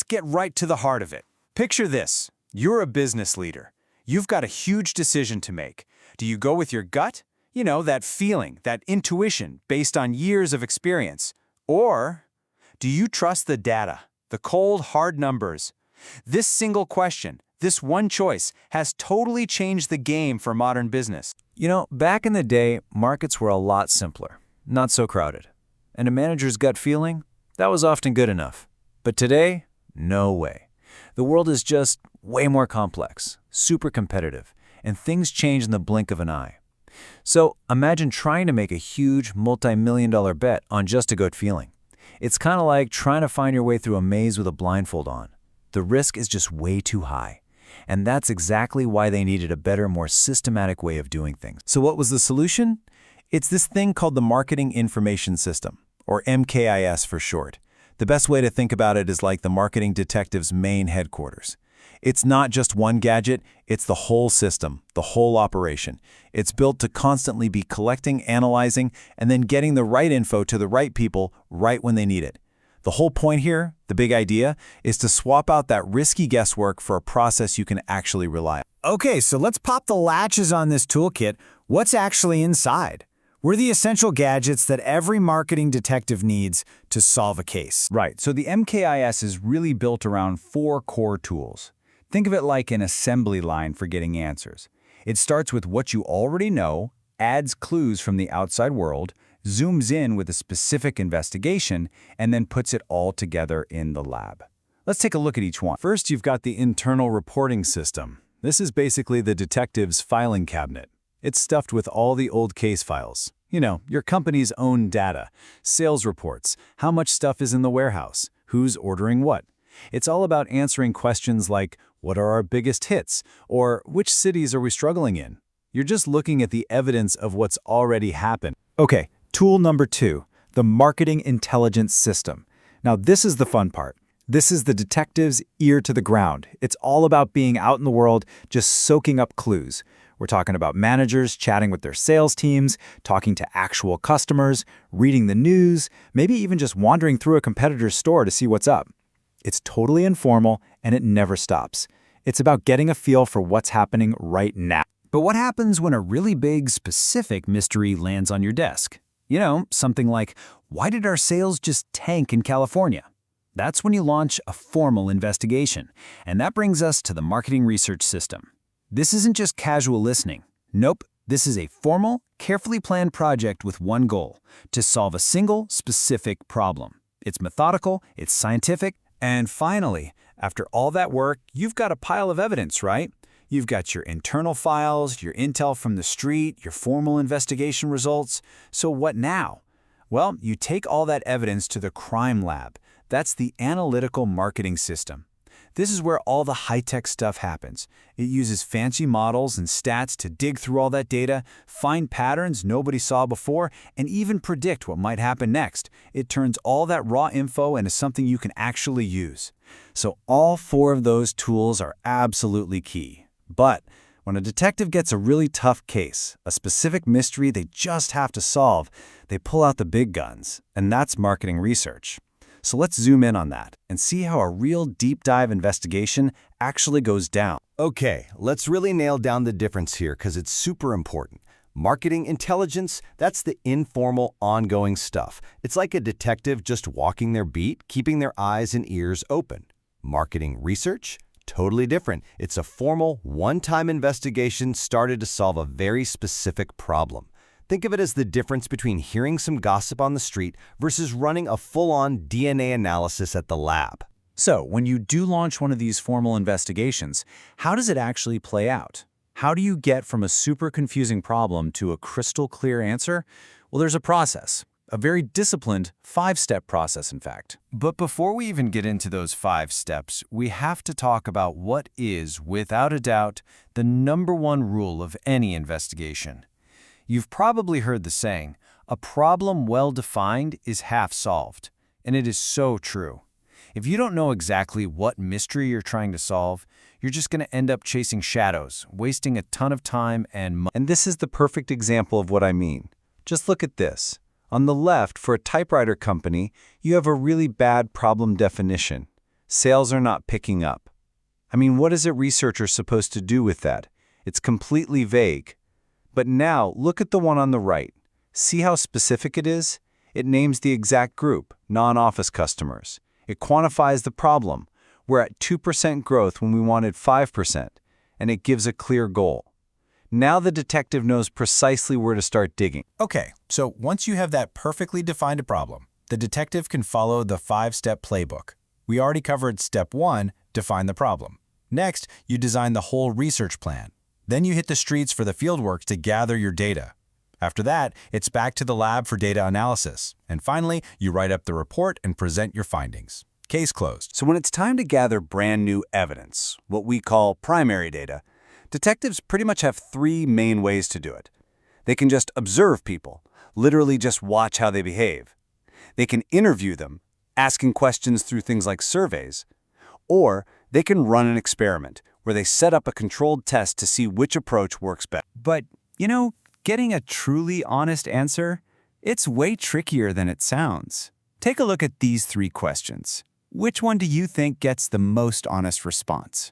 get right to the heart of it. Picture this. You're a business leader. You've got a huge decision to make. Do you go with your gut? You know, that feeling, that intuition based on years of experience. Or do you trust the data, the cold, hard numbers? This single question, this one choice, has totally changed the game for modern business. You know, back in the day, markets were a lot simpler, not so crowded. And a manager's gut feeling, that was often good enough. But today, no way. The world is just way more complex, super competitive, and things change in the blink of an eye. So imagine trying to make a huge, multi-million-dollar bet on just a gut feeling. It's kind of like trying to find your way through a maze with a blindfold on. The risk is just way too high. And that's exactly why they needed a better, more systematic way of doing things. So what was the solution? It's this thing called the Marketing Information System, or MKIS for short. The best way to think about it is like the marketing detective's main headquarters. It's not just one gadget, it's the whole system, the whole operation. It's built to constantly be collecting, analyzing, and then getting the right info to the right people right when they need it. The whole point here, the big idea, is to swap out that risky guesswork for a process you can actually rely on. Okay, so let's pop the latches on this toolkit. What's actually inside? We're the essential gadgets that every marketing detective needs to solve a case. Right, so the MKIS is really built around 4 core tools. Think of it like an assembly line for getting answers. It starts with what you already know, adds clues from the outside world, zooms in with a specific investigation, and then puts it all together in the lab. Let's take a look at each one. First, you've got the internal reporting system. This is basically the detective's filing cabinet. It's stuffed with all the old case files. You know, your company's own data, sales reports, how much stuff is in the warehouse, who's ordering what. It's all about answering questions like, what are our biggest hits? Or which cities are we struggling in? You're just looking at the evidence of what's already happened. Okay, tool number 2, the Marketing Intelligence System. Now this is the fun part. This is the detective's ear to the ground. It's all about being out in the world, just soaking up clues. We're talking about managers chatting with their sales teams, talking to actual customers, reading the news, maybe even just wandering through a competitor's store to see what's up. It's totally informal, and it never stops. It's about getting a feel for what's happening right now. But what happens when a really big, specific mystery lands on your desk? You know, something like, why did our sales just tank in California? That's when you launch a formal investigation. And that brings us to the marketing research system. This isn't just casual listening. Nope, this is a formal, carefully planned project with one goal: to solve a single, specific problem. It's methodical, it's scientific, and finally, after all that work, you've got a pile of evidence, right? You've got your internal files, your intel from the street, your formal investigation results. So what now? Well, you take all that evidence to the crime lab. That's the analytical marketing system. This is where all the high-tech stuff happens. It uses fancy models and stats to dig through all that data, find patterns nobody saw before, and even predict what might happen next. It turns all that raw info into something you can actually use. So all 4 of those tools are absolutely key. But when a detective gets a really tough case, a specific mystery they just have to solve, they pull out the big guns, and that's marketing research. So let's zoom in on that and see how a real deep dive investigation actually goes down. Okay, let's really nail down the difference here because it's super important. Marketing intelligence, that's the informal, ongoing stuff. It's like a detective just walking their beat, keeping their eyes and ears open. Marketing research? Totally different. It's a formal, one-time investigation started to solve a very specific problem. Think of it as the difference between hearing some gossip on the street versus running a full-on DNA analysis at the lab. So, when you do launch one of these formal investigations, how does it actually play out? How do you get from a super confusing problem to a crystal clear answer? Well, there's a process. A very disciplined 5-step process, in fact. But before we even get into those 5 steps, we have to talk about what is, without a doubt, the #1 rule of any investigation. You've probably heard the saying, a problem well defined is half solved. And it is so true. If you don't know exactly what mystery you're trying to solve, you're just going to end up chasing shadows, wasting a ton of time and money. And this is the perfect example of what I mean. Just look at this. On the left, for a typewriter company, you have a really bad problem definition. Sales are not picking up. I mean, what is a researcher supposed to do with that? It's completely vague. But now, look at the one on the right. See how specific it is? It names the exact group, non-office customers. It quantifies the problem. We're at 2% growth when we wanted 5%, and it gives a clear goal. Now the detective knows precisely where to start digging. Okay, so once you have that perfectly defined problem, the detective can follow the 5-step playbook. We already covered step 1, define the problem. Next, you design the whole research plan. Then you hit the streets for the fieldwork to gather your data. After that, it's back to the lab for data analysis. And finally, you write up the report and present your findings. Case closed. So when it's time to gather brand new evidence, what we call primary data, detectives pretty much have 3 main ways to do it. They can just observe people, literally just watch how they behave. They can interview them, asking questions through things like surveys. Or they can run an experiment where they set up a controlled test to see which approach works best. But, getting a truly honest answer, it's way trickier than it sounds. Take a look at these 3 questions. Which one do you think gets the most honest response?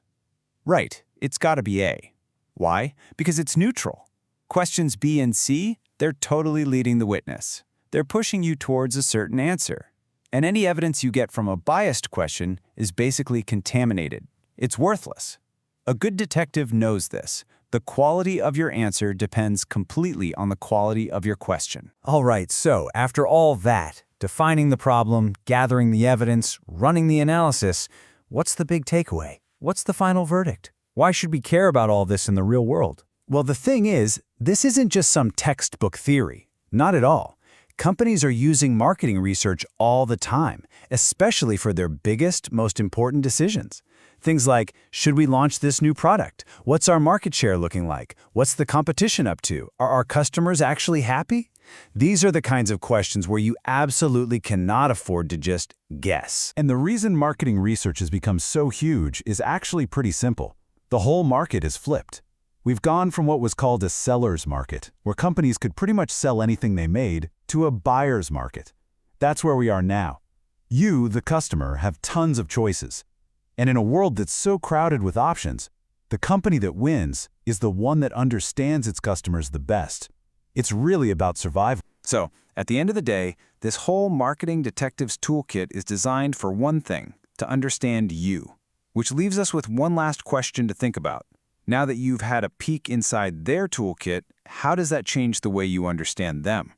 Right, it's gotta be A. Why? Because it's neutral. Questions B and C, they're totally leading the witness. They're pushing you towards a certain answer. And any evidence you get from a biased question is basically contaminated. It's worthless. A good detective knows this. The quality of your answer depends completely on the quality of your question. All right, so after all that, defining the problem, gathering the evidence, running the analysis, what's the big takeaway? What's the final verdict? Why should we care about all this in the real world? Well, the thing is, this isn't just some textbook theory. Not at all. Companies are using marketing research all the time, especially for their biggest, most important decisions. Things like, should we launch this new product? What's our market share looking like? What's the competition up to? Are our customers actually happy? These are the kinds of questions where you absolutely cannot afford to just guess. And the reason marketing research has become so huge is actually pretty simple. The whole market is flipped. We've gone from what was called a seller's market, where companies could pretty much sell anything they made, to a buyer's market. That's where we are now. You, the customer, have tons of choices. And in a world that's so crowded with options, the company that wins is the one that understands its customers the best. It's really about survival. So, at the end of the day, this whole marketing detective's toolkit is designed for one thing, to understand you. Which leaves us with one last question to think about. Now that you've had a peek inside their toolkit, how does that change the way you understand them?